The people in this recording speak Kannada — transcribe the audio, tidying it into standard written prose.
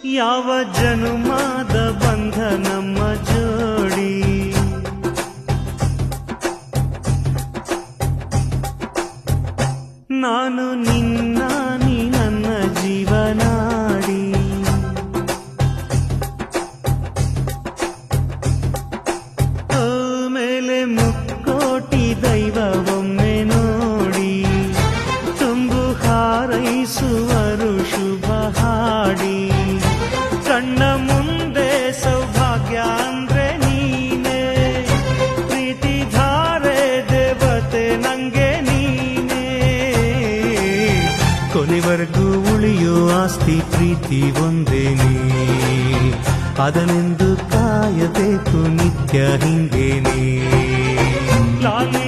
ಯಾವ ಜನುಮಾದ ಬಂಧ ನಮ್ಮ ಜೋಡಿ, ನಾನು ನಿನ್ನ ನೀ ನನ್ನ ಜೀವನಾಡಿ. ಮೇಲೆ ಮುಕ್ಕೋಟಿ ದೈವ ಒಮ್ಮೆ ನೋಡಿ, ತುಂಬು ಹಾರೈಸುವರು ಶುಭ ಹಾಡಿ. ಕಣ್ಣ ಮುಂದೆ ಸೌಭಾಗ್ಯ ಅಂದ್ರೆ ನೀನೆ, ಪ್ರೀತಿ ಧಾರೆ ದೇವತೆ ನಂಗೆ ನೀನೆ. ಕೊನೆವರೆಗೂ ಉಳಿಯೋ ಆಸ್ತಿ ಪ್ರೀತಿ ಒಂದೇನೇ, ಅದನೆಂದು ಕಾಯಬೇಕು ನಿತ್ಯ ಹಿಂಗೇನೆ. ಲಾಲಿ